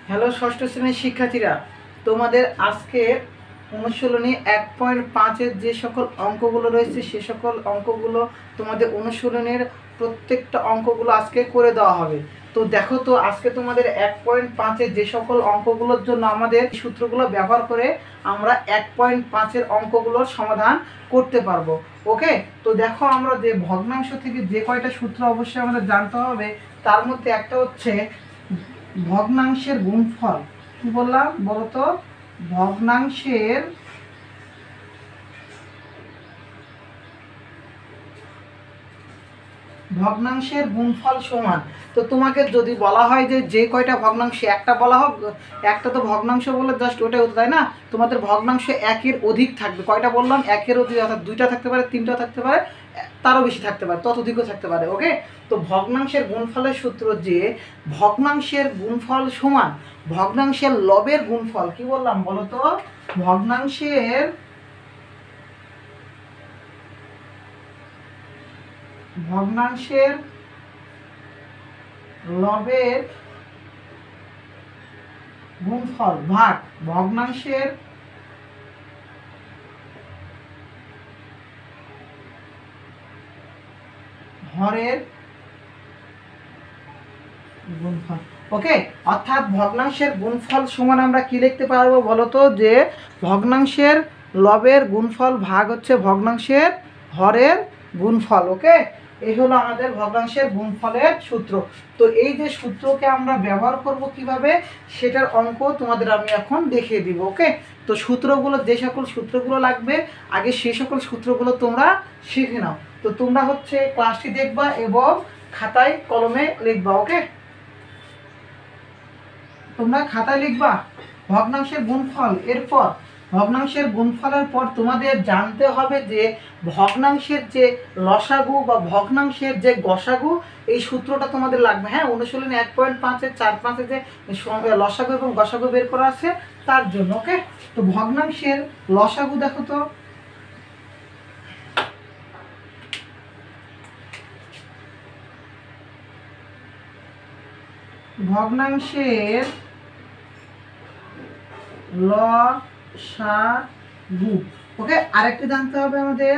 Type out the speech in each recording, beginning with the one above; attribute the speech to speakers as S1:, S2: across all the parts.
S1: Hello ষষ্ঠ শ্রেণীর শিক্ষার্থীরা, তোমাদের আজকে অনুশীলনী 1.5-এর যে সকল অঙ্কগুলো রয়েছে সে সকল অঙ্কগুলো তোমাদের অনুশীলনের প্রত্যেকটা অঙ্কগুলো আজকে করে দেওয়া হবে। তো দেখো তো আজকে তোমাদের 1.5-এর যে সকল অঙ্কগুলোর জন্য আমাদের সূত্রগুলো ব্যবহার করে আমরা 1.5-এর অঙ্কগুলোর সমাধান করতে পারবো। ওকে, তো দেখো আমরা যে ভগ্নাংশ থেকে যে কয়টা সূত্র অবশ্যই আমাদের জানতে হবে, তার মধ্যে একটা হচ্ছে ভগ্নাংশের গুণফল। কি বললাম বলো তো? ভগ্নাংশের গুণফল সমান। তো তোমাকে যদি বলা হয় যে যে কয়টা ভগ্নাংশ, একটা বলা হোক, একটা তো ভগ্নাংশ বলে জাস্ট ওটাই হতো, তাই না? তোমাদের ভগ্নাংশ একের অধিক থাকবে। কয়টা বললাম? একের অধিক, অর্থাৎ দুইটা থাকতে পারে, তিনটা থাকতে পারে, তারও বেশি থাকতে পারে, ততোধিকও থাকতে পারে। ওকে, তো ভগ্নাংশের গুণফলের সূত্র যে ভগ্নাংশের গুণফল সমান ভগ্নাংশের লবের গুণফল। কি বললাম বলো তো? ভগ্নাংশের লবের গুণফল ভাগ ভগ্নাংশের হরের গুণফল। ওকে, অর্থাৎ ভগ্নাংশের গুণফল সমান আমরা কি লিখতে পারবো বলো তো? যে ভগ্নাংশের লবের গুণফল ভাগ হচ্ছে ভগ্নাংশের হরের গুণফল। ওকে, এই হলো আমাদের ভগ্নাংশের গুণফলের সূত্র। তো এই যে সূত্রকে আমরা ব্যবহার করব কিভাবে, সেটার অঙ্ক তোমাদের আমি এখন দেখিয়ে দিব। ওকে, তো সূত্রগুলো, যে সকল সূত্রগুলো লাগবে আগে সেই সকল সূত্রগুলো তোমরা শিখে নাও। তো তোমরা হচ্ছে ক্লাসটি দেখবা এবং খাতায় কলমে লিখবা। ওকে, তোমরা খাতায় লিখবা ভগ্নাংশের গুণফল। এরপর ভগ্নাংশের গুণফলের পর তোমাদের জানতে হবে যে ভগ্নাংশের যে লসাগু বা ভগ্নাংশের যে গসাগু, এই সূত্রটা তোমাদের লাগবে। হ্যাঁ, অনুশীলনী 1.5-এর 4-5-এ যে লসাগু এবং গসাগু বের করা আছে তার জন্য। ওকে, তো ভগ্নাংশের লসাগু দেখো তো। ভগ্নাংশের লসাগু। ওকে, আরেকটা জানতে হবে আমাদের,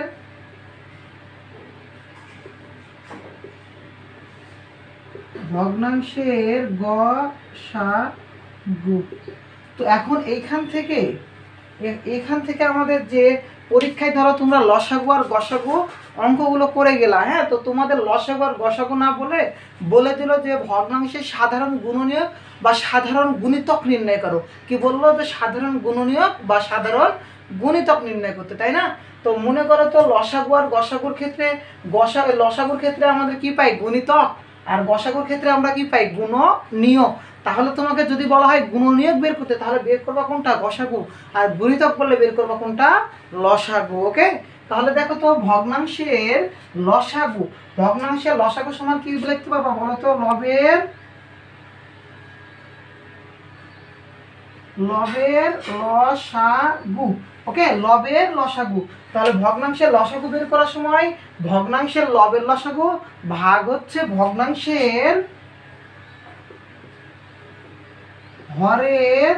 S1: ভগ্নাংশের গসাগু। তো এখন এখান থেকে আমাদের যে পরীক্ষায় ধরো তোমরা লসাগু আর গসাগু অঙ্কগুলো করে গেলা। হ্যাঁ, তো তোমাদের লসাগু আর গসাগু না বলে দিল যে ভগ্নাংশের সাধারণ গুণনীয়ক বা সাধারণ গুণিতক নির্ণয় করো। কি বললো? যে সাধারণ গুণনীয়ক বা সাধারণ গুণিতক নির্ণয় করতে, তাই না? তো মনে করো তো লসাগু আর গসাগুর ক্ষেত্রে, লসাগুর ক্ষেত্রে আমাদের কি পাই? গুণিতক। আর গসাগুর ক্ষেত্রে আমরা কি পাই? গুণনীয়ক। তাহলে তোমাকে যদি বলা হয় গুণনীয়ক বের করতে, তাহলে বের করবা কোনটা? গসাগু। আর গুণিতক বললে বের করবা কোনটা? লসাগু। ওকে, তাহলে দেখো তো ভগ্নাংশের লসাগু সমান কি লিখতে পারবা বলো তো? লবের লসাগু। ওকে, লবের লসাগু। তাহলে ভগ্নাংশের লসাগু বের করার সময় ভগ্নাংশের লবের লসাগু ভাগ হচ্ছে ভগ্নাংশের হরের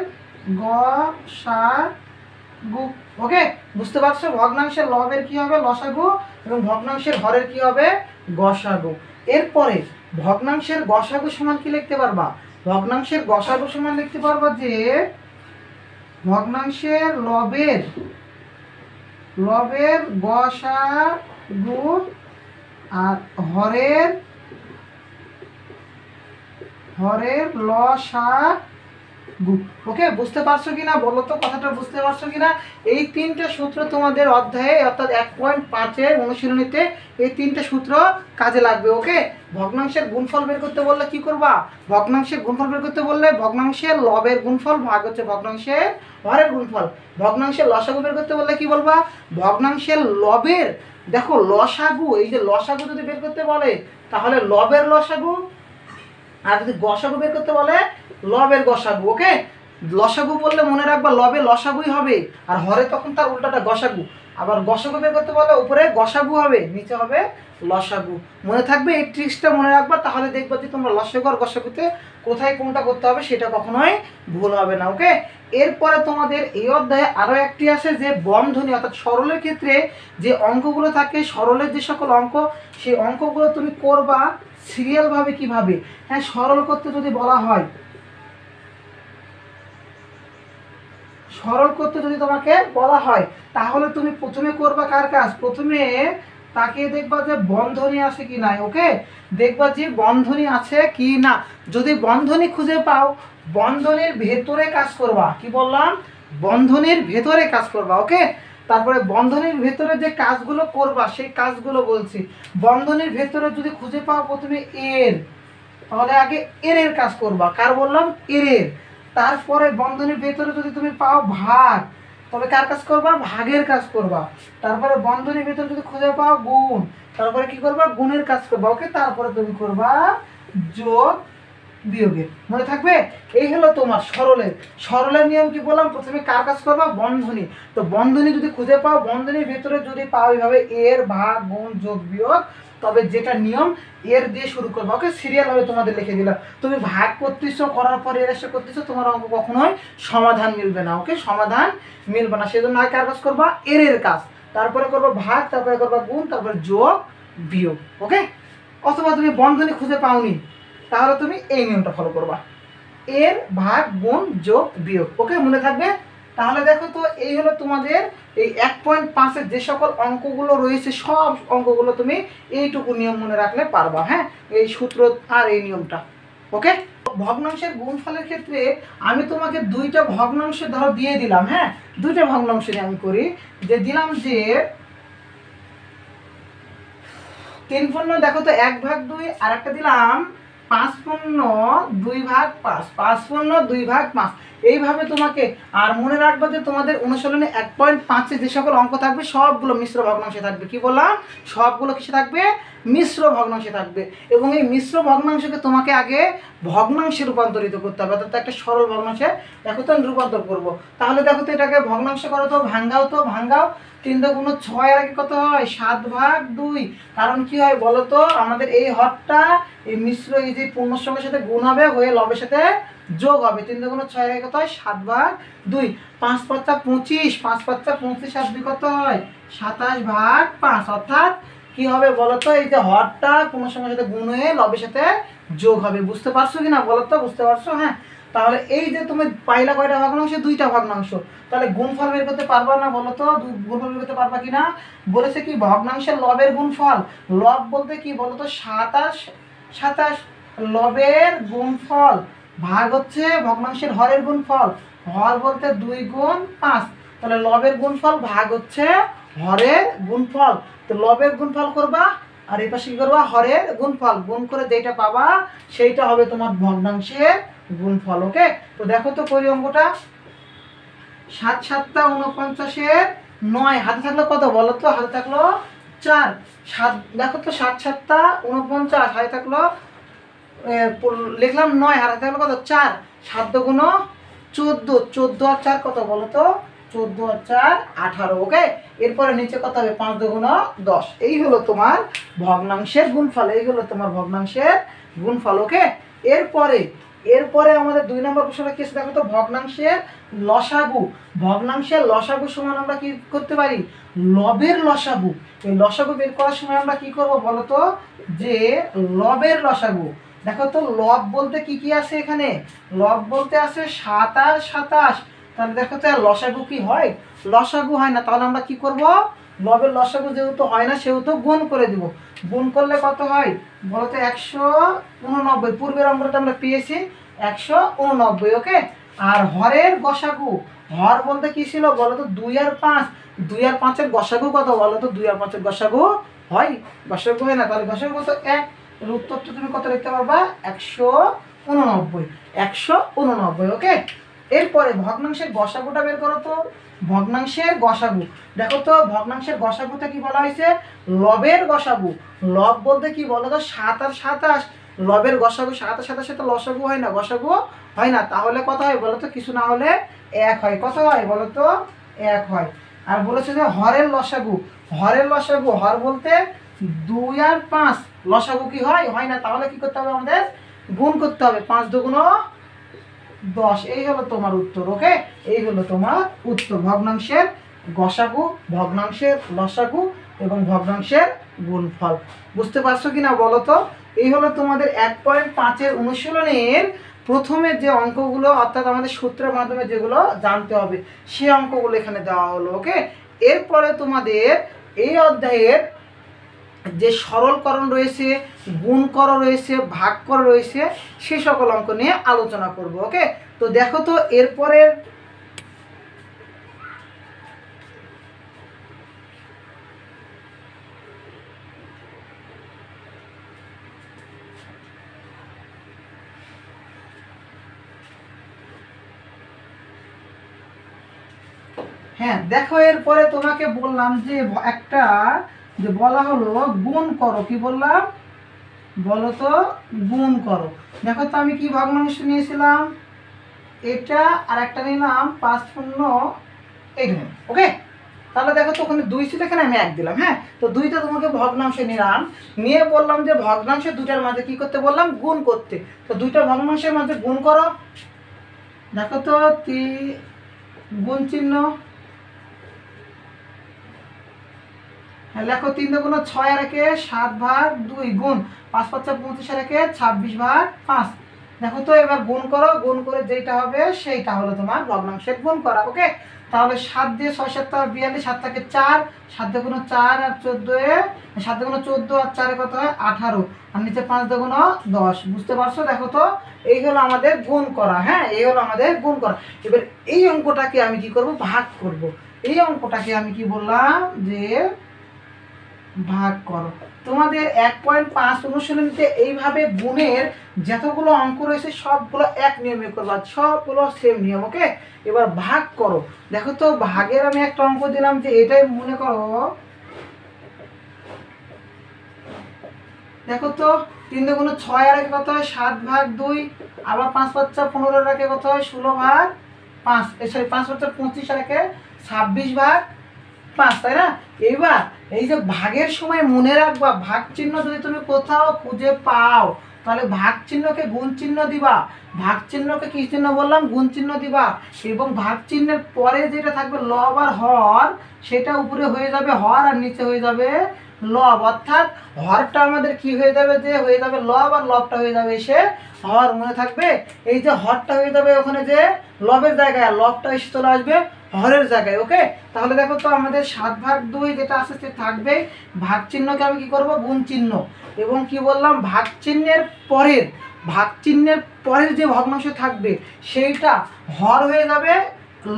S1: গসাগু। ওকে, বুঝতে পারছো? ভগ্নাংশের লবের কি হবে? লসাগু, এবং ভগ্নাংশের হরের কি হবে? গসাগু। এরপরে ভগ্নাংশের গসাগু সমান কি লিখতে পারবা? ভগ্নাংশের গসাগু সমান লিখতে পারবা যে ভগ্নাংশের লবের গসাগু আর হরের লসাগু। ওকে, বুঝতে পারছো কিনা বলো তো? কথাটা বুঝতে পারছো কিনা? এই তিনটা সূত্র তোমাদের অধ্যায়ে, অর্থাৎ 1.5-এর অনুশীলনীতে এই তিনটা সূত্র কাজে লাগবে। ওকে, ভগ্নাংশের গুণফল বের করতে বললে কি করবা? ভগ্নাংশের গুণফল বের করতে বললে ভগ্নাংশের লবের গুণফল ভাগ হচ্ছে ভগ্নাংশের হরের গুণফল। ভগ্নাংশের লসাগু বের করতে বললে কি বলবা? ভগ্নাংশের লবের, দেখো লসাগু, এই যে লসাগু যদি বের করতে বলে তাহলে লবের লসাগু, আর যদি গসাগু বের করতে বলে লবের গসাগু। ওকে, লসাগু বললে মনে রাখবা লবে লসাগুই হবে, আর হরে তখন তার উল্টাটা গসাগু। আবার গসাগু বের করতে বলে উপরে গসাগু হবে, নিচে হবে লসাগু। মনে থাকবে এই ট্রিক্সটা মনে রাখবা, তাহলে দেখবা যে তোমরা লসাগু আর গসাগুতে কোথায় কোনটা করতে হবে সেটা কখনোই ভুল হবে না। ওকে, এরপরে তোমাদের এই অধ্যায়ে আরও একটি আছে যে বন্ধনী, অর্থাৎ সরলের ক্ষেত্রে যে অঙ্কগুলো থাকে, সরলের যে সকল অঙ্ক, সেই অঙ্কগুলো তুমি করবা সিরিয়ালভাবে। কিভাবে? হ্যাঁ, সরল করতে যদি বলা হয়, সরল করতে যদি তোমাকে বলা হয়, তাহলে তুমি প্রথমে করবা কার কাজ? প্রথমে তাকে দেখবা যে বন্ধনী আছে কি নাই। ওকে, দেখবা যে বন্ধনী আছে কি না। যদি বন্ধনী খুঁজে পাও, বন্ধনীর ভেতরে কাজ করবা। কি বললাম? বন্ধনীর ভেতরে কাজ করবা। ওকে, তারপরে বন্ধনীর ভেতরে যে কাজগুলো করবা সেই কাজগুলো বলছি। বন্ধনীর ভেতরে যদি খুঁজে পাও প্রথমে এর, তাহলে আগে এর কাজ করবা। কার বললাম? এর। তারপরে বন্ধনীর ভেতরে যদি তুমি পাও ভাগ, তবে কার কাজ করবা? ভাগের কাজ করবা। তারপরে বন্ধনীর ভেতরে যদি খুঁজে পাও গুণ, তারপরে কি করবা? গুণের কাজ করবা। ওকে, তারপরে তুমি করবা যোগ বিয়োগের। মনে থাকবে? এই হলো তোমার সরলের। সরলের নিয়ম কি বললাম? প্রথমে কার কাজ করবা? বন্ধনী। তো বন্ধনী যদি খুঁজে পাও, বন্ধনীর ভেতরে যদি পাও এইভাবে এর, ভাগ, গুণ, যোগ, বিয়োগ, তবে যেটা নিয়ম এর দিয়ে শুরু করবা। ওকে, সিরিয়াল ভাবে তোমাদের লিখে দিলাম। তুমি ভাগ করতেছো, করার পর এর এসে করতেছো, তোমার অঙ্ক কখনোই সমাধান মিলবে না। ওকে, সমাধান মিলবে না। সেজন্য আগে কার কাজ করবা? এর কাজ। তারপরে করবা ভাগ, তারপরে করবা গুণ, তারপরে যোগ বিয়োগ। ওকে, অথবা তুমি বন্ধনী খুঁজে পাওনি, তাহলে তুমি এই নিয়মটা ফলো করবা, এর, ভাগ, গুণ, যোগ, বিয়োগ। ওকে, মনে থাকবে? তাহলে দেখো তো, এই হলো তোমাদের এই 1.5-এর যে সকল অঙ্কগুলো রয়েছে, সব অঙ্কগুলো তুমি এইটুকু নিয়ম মনে রাখলে পারবা। হ্যাঁ, এই সূত্র আর এই নিয়মটা। ওকে, ভগ্নাংশের গুণফলের ক্ষেত্রে আমি তোমাকে দুইটা ভগ্নাংশ ধরো দিয়ে দিলাম। হ্যাঁ, দুইটা ভগ্নাংশ নিয়ে আমি করি, যে দিলাম যে 3 দেখো তো 1/2, আর একটা দিলাম 5/2/5, 5/2/5। এইভাবে তোমাকে, আর মনে রাখবা যে তোমাদের অনুশীলনে 1.5-এ যে সকল অঙ্ক থাকবে সবগুলো মিশ্র ভগ্নাংশে থাকবে। কি বললাম? সবগুলো কিসে থাকবে? মিশ্র ভগ্নাংশে থাকবে। এবং এই মিশ্র ভগ্নাংশকে তোমাকে আগে ভগ্নাংশে রূপান্তরিত করতে হবে, অর্থাৎ একটা সরল ভগ্নাংশে দেখো তো রূপান্তর করবো। তাহলে দেখো তো এটাকে ভগ্নাংশ করো তো, ভাঙ্গাও তো, ভাঙ্গাও। 3 × 6 আর আগে কত হয়? 7/2। কারণ কি হয় বলো তো, আমাদের এই হরটা এই মিশ্র এই যে পূর্ণ সংখ্যার সাথে গুণ হবে, হয়ে লবের সাথে যোগ হবে। 3 × 6 এর আগে কত হয়? 7/2। 5 × 5 = 25, 5 × 5 = 25, আর 2 কত হয়? 27/5। অর্থাৎ কি হবে বলো তো, এই যে হরটা পূর্ণ সংখ্যার সাথে গুণ হয়ে লবের সাথে যোগ হবে। বুঝতে পারছো কি না বলো তো? বুঝতে পারছো? হ্যাঁ, তাহলে এই যে তুমি পাইলা কয়টা ভগ্নাংশ? 2টা ভগ্নাংশ। তাহলে গুণফল বের করতে পারবা না বলো তো? গুণফল বের করতে পারবা কিনা? বলেছে কি ভগ্নাংশের লবের গুণফল। লব বলতে কি বলো তো? 27। লবের গুণফল ভাগ হচ্ছে ভগ্নাংশের হরের গুণফল। হর বলতে 2 × 5। তাহলে লবের গুণফল ভাগ হচ্ছে হরের গুণফল। তো লবের গুণফল করবা, আর এই পাশে কি করবা? হরের গুণফল। গুণ করে যেটা পাবা সেইটা হবে তোমার ভগ্নাংশের গুণফল। ওকে, তো দেখো তো করি অঙ্কটা। 7 × 7 = 49, 9 হাতে থাকলো কত বলো তো? হাতে থাকলো 4। 7 দেখো তো, 7 × 7 = 49, হাতে থাকলো লিখলাম 9, হাতে থাকলো কত? 4। 7 × 14, 14 আর 4 কত বলো তো? 14 আর 4 18। ওকে, এরপরে নিচে কত হবে? 5 × 10। এই হলো তোমার ভগ্নাংশের গুণফল। এই হলো তোমার ভগ্নাংশের গুণফল। ওকে, এরপরে আমাদের 2 নম্বর প্রশ্নটা কি আছে দেখো তো, ভগ্নাংশের লসাগু। ভগ্নাংশের লসাগু সমান আমরা কি করতে পারি? লবের লসাগু। এই লসাগু বের করার সময় আমরা কি করব বলো তো? যে লবের লসাগু। দেখো তো, লব বলতে কি কি আছে এখানে? লব বলতে আছে 7 আর 27। তাহলে দেখো তো লসাগু কি হয়? লসাগু হয় না। তাহলে আমরা কি করব? লবের লসাগু যেহেতু হয় না সেহেতু গুণ করে দিব। গুণ করলে কত হয় বলো তো? 189। পূর্বের অঙ্কটা আমরা পেয়েছি 189। ওকে, আর হরের গসাগু। হর বলতে কি ছিল বলো তো? 2 আর 5। 2 আর 5-এর গসাগু কত বলো তো? 2 আর 5-এর গসাগু হয়? গসাগু হয় না। তাহলে গসাগু কত? 1। উত্তরটা তুমি কত লিখতে পারবা? 189। 189। ওকে, এরপরে ভগ্নাংশের গসাগুটা বের করো তো। ভগ্নাংশের গসাগু দেখো তো, ভগ্নাংশের গসাগুটা কি বলা হয়েছে? লবের গসাগু। লব বলতে কি বলো তো? 7 আর 27। লবের গসাগু 7 আর 27 সাথে লসাগু হয় না, গসাগু হয় না। তাহলে কত হয় বলো তো? কিছু না হলে 1 হয়। কত হয় বলো তো? 1 হয়। আর বলেছে যে হরের লসাগু, হরের লসাগু, হর বলতে 2 আর 5, লসাগু কি হয়? হয় না। তাহলে কি করতে হবে আমাদের? গুণ করতে হবে। 5 দুগুণ 10। এই হলো তোমার উত্তর। ওকে, এই হলো তোমার উত্তর। ভগ্নাংশের গসাগু, ভগ্নাংশের লসাগু এবং ভগ্নাংশের গুণফল। বুঝতে পারছো কি না বলো তো? এই হলো তোমাদের 1.5-এর অনুশীলনের প্রথমে যে অঙ্কগুলো, অর্থাৎ আমাদের সূত্রের মাধ্যমে যেগুলো জানতে হবে সেই অঙ্কগুলো এখানে দেওয়া হলো। ওকে, এরপরে তোমাদের এই অধ্যায়ের যে সরলকরণ রয়েছে, গুণকর রয়েছে, ভাগকর রয়েছে, সেই সকল অঙ্ক নিয়ে আলোচনা করব। ওকে, তো দেখো তো এরপরের হ্যাঁ দেখো, এরপরে তোমাকে বললাম যে একটা যে বলা হলো গুণ করো। কি বললাম বলো তো? গুণ করো। দেখো তো আমি কি ভগ্নাংশ নিয়েছিলাম? এটা আর একটা নিলাম 5 শূন্য এইটা। ওকে, তাহলে দেখো তো ওখানে 2 ছিল, এখানে আমি 1 দিলাম। হ্যাঁ, তো 2টা তোমাকে ভগ্নাংশে নিলাম, নিয়ে বললাম যে ভগ্নাংশ দুটার মাঝে কি করতে বললাম? গুণ করতে। তো 2টা ভগ্নাংশের মাঝে গুণ করো। দেখো তো গুণ চিহ্ন, লেখো 3 দুগুণ 6 আর 1 7/2 গুণ 5 5 25 আর 1 26/5। দেখো তো এবার গুণ করো, গুণ করে যেটা হবে সেইটা হলো তোমার ভগ্নাংশের গুণ করা। ওকে, তাহলে 7 দিয়ে 6 7 42, 7 থাকে 4, 7 দুগুণ 4 আর 14, 7 দুগুণ 14 আর 4 কত হয়? 18, আর নিচে 5 দুগুণ 10। বুঝতে পারছো? দেখো তো এই হলো আমাদের গুণ করা। হ্যাঁ, এই হলো আমাদের গুণ করা। এবার এই অঙ্কটাকে আমি কি করব? ভাগ করব। এই অঙ্কটাকে আমি কি বললাম? যে ভাগ করো। তোমাদের 1.5 অনুশীলনীতে এইভাবে গুণের যতগুলো অঙ্ক রয়েছে সবগুলো এক নিয়মে করবা, সবগুলো সেম নিয়ম। ওকে, এবার ভাগ করো। দেখো তো ভাগের আমি একটা অঙ্ক দিলাম, যে এটাই মনে করো। দেখো তো 3 দুগুণ 6 আর 1 কত হয়? 7/2, আবার 5 5 15 আর 1 কত হয়? 16/5, সরি 5 5 25 আর 1 26/5, তাই না? এবার এই যে ভাগের সময় মনে রাখবা, ভাগ চিহ্ন যদি তুমি কোথাও খুঁজে পাও তাহলে ভাগ চিহ্নকে গুণ চিহ্ন দিবা, ভাগ চিহ্নকে কি চিহ্ন বললাম? গুণ চিহ্ন দিবা। এবং ভাগ চিহ্নের পরে যেটা থাকবে লব আর হর, সেটা উপরে হয়ে যাবে হর আর নিচে হয়ে যাবে লব। অর্থাৎ হরটা আমাদের কি হয়ে যাবে? যে হয়ে যাবে লব, আর লবটা হয়ে যাবে এসে হর। মনে থাকবে? এই যে হরটা হয়ে যাবে ওখানে যে লবের জায়গায়, আর লবটা এসে চলে আসবে হরের জায়গায়। ওকে, তাহলে দেখো তো আমাদের 7/2 যেটা আছে সে থাকবে। ভাগ চিহ্নকে আমি কি করব? গুণ চিহ্ন। এবং কি বললাম? ভাগ চিহ্নের পরের যে ভগ্নাংশ থাকবে সেইটা হর হয়ে যাবে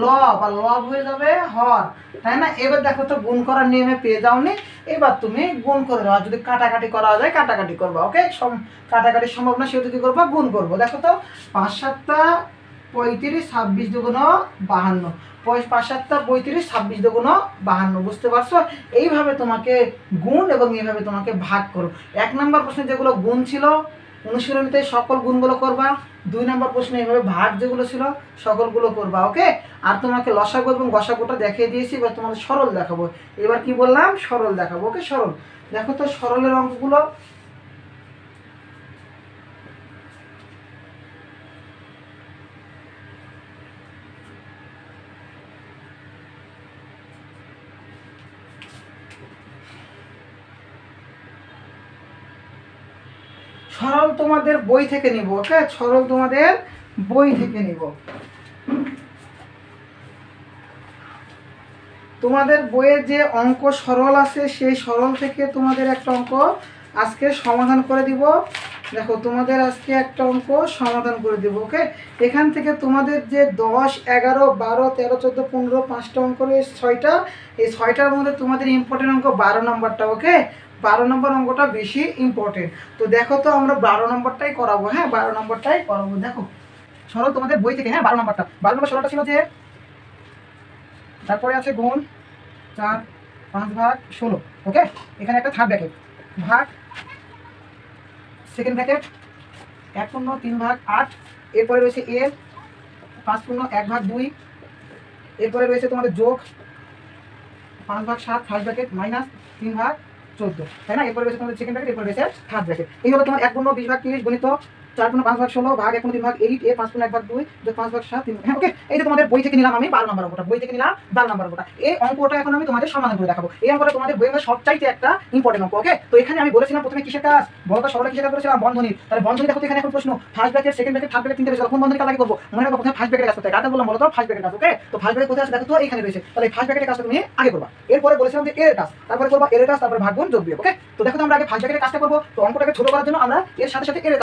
S1: লব, আর লব হয়ে যাবে হর, তাই না? এবার দেখো তো গুণ করার নিয়মে পেয়ে যাওনি, এবার তুমি গুণ করে দাও। যদি কাটাকাটি করা যায় কাটাকাটি করবা। ওকে, কাটাকাটি সম্ভব না সেহেতু কি করবা? গুণ করবো। দেখো তো 5 7 35, 26 দুগুণ 52, 5 7 35, 26 দুগুণ 52। বুঝতে পারছো? এইভাবে তোমাকে গুণ এবং এইভাবে তোমাকে ভাগ করো। 1 নম্বর প্রশ্নে যেগুলো গুণ ছিল অনুশীলনীতে সকল গুণগুলো করবা। 2 নম্বর প্রশ্নে এইভাবে ভাগ যেগুলো ছিল সকলগুলো করবা। ওকে, আর তোমাকে লসাগু এবং গসাগুটা দেখিয়ে দিয়েছি, এবার তোমাদের সরল দেখাবো। এবার কি বললাম? সরল দেখাবো। ওকে, সরল। দেখো তো সরলের অঙ্কগুলো। সরল তোমাদের বই থেকে নিব। ওকে, সরল তোমাদের বই থেকে নিব। তোমাদের বইয়ের যে অঙ্ক সরল আছে সেই সরল থেকে তোমাদের একটা অঙ্ক আজকে সমাধান করে দিব। দেখো তোমাদের আজকে একটা অঙ্ক সমাধান করে দিব। ওকে, এখান থেকে তোমাদের যে 10 11 12 13 14 15 5টা অঙ্ক রয়েছে, 6টা। এই 6টার মধ্যে তোমাদের ইম্পর্টেন্ট অঙ্ক 12 নম্বরটা। ওকে, 12 নম্বর অঙ্কটা বেশি ইম্পর্টেন্ট। তো দেখো তো আমরা 12 নম্বরটাই করাবো। হ্যাঁ, 12 নম্বরটাই করাবো। দেখো সরল তোমাদের বই থেকে। হ্যাঁ, 12 নম্বরটা, 12 নম্বর সরলটা ছিল যে, তারপরে আছে গুণ 4 5/16। ওকে, এখানে একটা থার্ড ব্র্যাকেট, ভাগ সেকেন্ড ব্র্যাকেট 1 শূন্য 3/8। এরপরে রয়েছে এর 5 শূন্য 1/2। এরপরে রয়েছে তোমাদের যোগ 5/7 ফার্স্ট ব্র্যাকেট মাইনাস 3/14, তাই না? এরপরে রয়েছে তোমাদের সেকেন্ড ব্র্যাকেট, এরপরে রয়েছে থার্ড ব্র্যাকেট। এই হলো তোমার 1/20/30 গুণিত 4/5/16 ভাগ 1/3/8 এর 5/1/2 যোগ 5/7 3। হ্যাঁ, ওকে। এই যে তোমাদের বই থেকে নিলাম আমি 12 নম্বর অঙ্কটা, বই থেকে নিলাম 12 নম্বর অঙ্কটা। এই অঙ্কটা এখন আমি তোমাদের সমাধান করে দেখাবো। এই অঙ্কটা তোমাদের বইয়ের মধ্যে সবচাইতে একটা ইম্পর্টেন্ট অঙ্ক, ওকে? তো এখানে আমি বলেছিলাম প্রথমে কিসের কাজ বলতো, সরলে কিসের কাজ করেছিলাম, বন্ধনী। তাহলে বন্ধনী দেখো তো এখানে এখন প্রশ্ন first bracket, second bracket, third bracket, তিনটে রয়েছে, কোন বন্ধনী কাজ আগে করব? মনে রাখো প্রথমে ফার্স্ট ব্র্যাকেটের কাজ করতে হয়। কাজটা বললাম বলো তো, ফার্স্ট ব্র্যাকেটের কাজ, ওকে? তো ফার্স্ট ব্র্যাকেট কোথায় আছে দেখো তো, এখানে রয়েছে। তাহলে ফার্স্ট ব্র্যাকেটের কাজটা তুমি আগে করবা। এরপরে বলেছিলাম যে এর কাজ, তারপরে করবা এর কাজ, তারপরে ভাগ গুণ যোগ বিয়োগ, ওকে? তো দেখো তো আমরা আগে ফার্স্ট ব্র্যাকেটের কাজটা করব। তো অঙ্কটাকে ছোট করার জন্য আমরা এর সাথে সাথে এর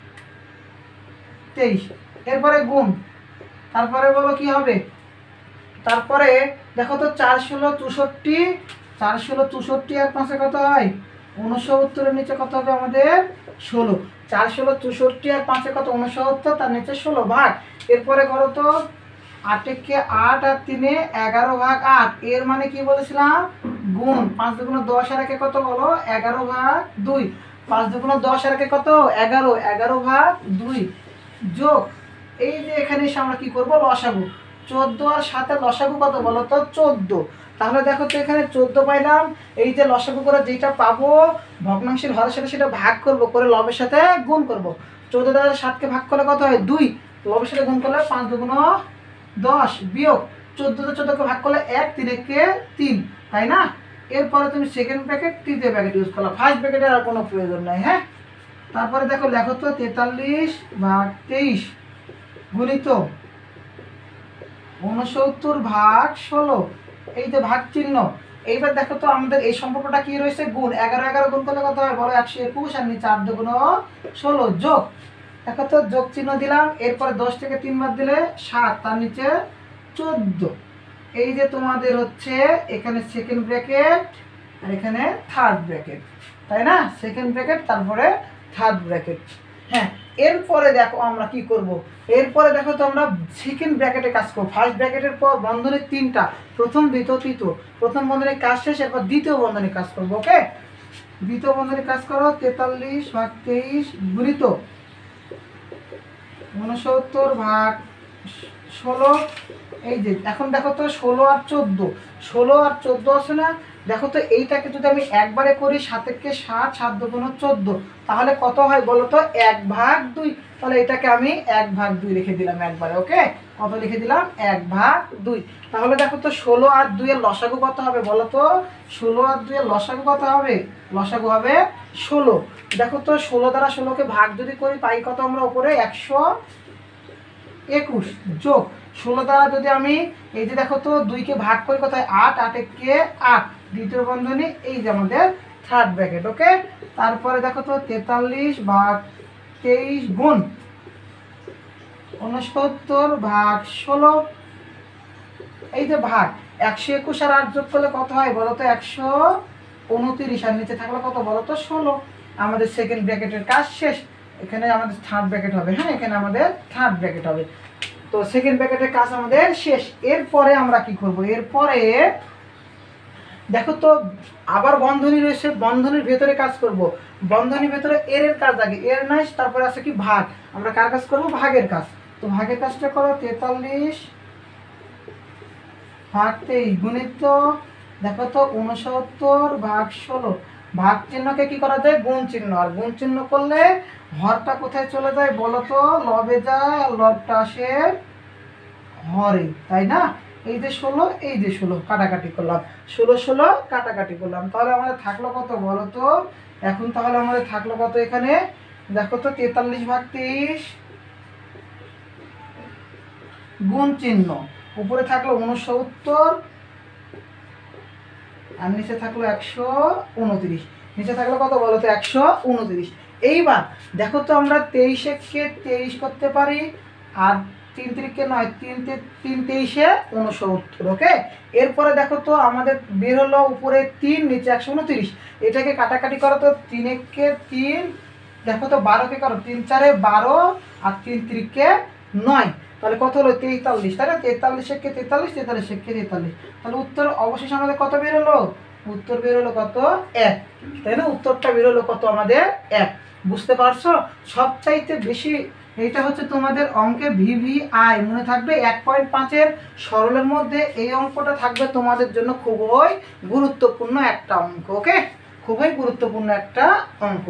S1: 23, এরপরে গুণ, তারপরে বলো কি হবে, তারপরে দেখো তো 4/16 = 64, 4/16 আর 5 কত হয় 69, এর নিচে কত হবে আমাদের 16। 4/16 আর 5 কত 69, তার নিচে 16 ভাগ। এরপরে করো তো 8 কে 8 আর 3 11/8, এর মানে কি বলেছিলাম গুণ। 5 দুগুণ 10 আর একে কত বলো 11/2, 5 দুগুণ 10 আর একে কত 11, 11/2 যোগ এই যে এখানে এসে আমরা কি করব লসাগু। 14 আর 7 এর লসাগু কত বলো তো 14। তাহলে দেখো তো এখানে 14 পাইলাম, এই যে লসাগু করে যেটা পাবো ভগ্নাংশের হরের সাথে সেটা ভাগ করব, করে লবের সাথে গুণ করব। 14 দ্বারা 7 কে ভাগ করলে কত হয় 2, লবের সাথে গুণ করলে 5 দুগুণ 10 বিয়োগ 14 তে 14 কে ভাগ করলে 1, 3 কে 3, তাই না? এরপরে তুমি সেকেন্ড ব্র্যাকেট, তৃতীয় ব্র্যাকেট ইউজ করলে, ফার্স্ট ব্র্যাকেটের আর কোনো প্রয়োজন নাই। হ্যাঁ, তারপরে দেখো লেখো তো 43/23 গুণিত 69/16, এই যে ভাগ চিহ্ন। এইবার দেখো তো আমাদের এই সম্পর্কটা কি রয়েছে গুণ। 11 গুণ করলে কত হয় বলো 121, আর নিচে 8 দুগুণ 16 যোগ, দেখো তো যোগ চিহ্ন দিলাম। এরপরে 10 থেকে 3 বাদ দিলে 7, তার নিচে 14। এই যে তোমাদের হচ্ছে এখানে সেকেন্ড ব্র্যাকেট আর এখানে থার্ড ব্র্যাকেট, তাই না? সেকেন্ড ব্র্যাকেট তারপরে থার্ড ব্র্যাকেট। হ্যাঁ, এরপরে দেখো আমরা কি করব, এরপরে দেখো তো আমরা সেকেন্ড ব্র্যাকেটে কাজ করব। ফার্স্ট ব্র্যাকেটের পর বন্ধনীর 3টা, প্রথম দ্বিতীয় তৃতীয়। প্রথম বন্ধনীর কাজ শেষ, এরপর দ্বিতীয় বন্ধনীর কাজ করব, ওকে? দ্বিতীয় বন্ধনীর কাজ করো 43/23 গুণিত 69/16। এই যে এখন দেখো তো 16 আর 14, 16 আর 14 আছে না? দেখো তো এইটাকে যদি আমি একবারে করি 7 কে 7, 7 দুগুণ 14, তাহলে কত হয় বলো তো 1/2। তাহলে এটাকে আমি 1/2 লিখে দিলাম একবারে, ওকে? কত লিখে দিলাম 1/2। তাহলে দেখো তো 16 আর 2 এর লসাগু কত হবে বলো তো, 16 আর 2 এর লসাগু কত হবে, লসাগু হবে 16। দেখো তো 16 দ্বারা 16কে ভাগ যদি করি পাই কত আমরা উপরে 121 যোগ 16 দ্বারা যদি আমি এই যে দেখো তো 2 কে ভাগ করি কোথায় 8, 8 কে 8, দ্বিতীয় বন্ধনী, এই যে আমাদের থার্ড ব্র্যাকেট, ওকে? তারপরে দেখো তো 43/23 গুণ 69/16, এই যে ভাগ 121 আর 8 যোগ করলে কত হয় বলো তো 129, আর নিচে থাকলে কত বলো তো 16। আমাদের সেকেন্ড ব্র্যাকেটের কাজ শেষ। এখানে আমাদের থার্ড ব্র্যাকেট হবে। হ্যাঁ, এখানে আমাদের থার্ড ব্র্যাকেট হবে। তো সেকেন্ড ব্র্যাকেটের কাজ আমাদের শেষ। এরপরে আমরা কি করব, এরপরে দেখো তো আবার বন্ধনী রয়েছে, বন্ধনীর ভেতরে কাজ করব। বন্ধনীর ভেতরে এর কাজ আগে, এর নাই, তারপরে আছে কি ভাগ। আমরা কার কাজ করব, ভাগের কাজ। তো ভাগের কাজটা করো 43/23 গুণিত দেখো তো 69/16। ভাগ চিহ্নকে কি করা যায় গুণ চিহ্ন, আর গুণ চিহ্ন করলে হরটা কোথায় চলে যায় বলো তো লবে যায়, আর লবটা আসে হরে, তাই না? এই যে 16, এই যে 16 কাটাকাটি করলাম, 16 16 কাটাকাটি করলাম। তাহলে আমাদের থাকলো কত বলো তো, এখন তাহলে আমাদের থাকলো কত এখানে দেখো তো 43/23 গুণ চিহ্ন, উপরে থাকলো 69 আর নিচে থাকলো 129, নিচে থাকলো কত বলো তো 129। এইবার দেখো তো আমরা 23 কে 23 করতে পারি, আর 3 3 কে 9, 3 23 69, ওকে? এরপরে দেখো তো আমাদের বের হলো উপরে 3, নিচে 129। এটাকে কাটাকাটি করো তো 3 কে 3, দেখো তো 12 কে করো 3 4 12, আর 3 3 কে 9, তাহলে কত হলো 43, তাই না? 43 কে 43, 43 কে 43, তাহলে উত্তর অবশেষে আমাদের কত বের হলো, উত্তর বের হলো কত 1, তাই না? উত্তরটা বের হলো কত আমাদের 1। বুঝতে পারছো? সবচাইতে বেশি এইটা হচ্ছে তোমাদের অঙ্কে VVI মনে থাকবে 1.5-এর সরলের মধ্যে এই অঙ্কটা থাকবে তোমাদের জন্য খুবই গুরুত্বপূর্ণ একটা অঙ্ক। ওকে, খুবই গুরুত্বপূর্ণ একটা অঙ্ক।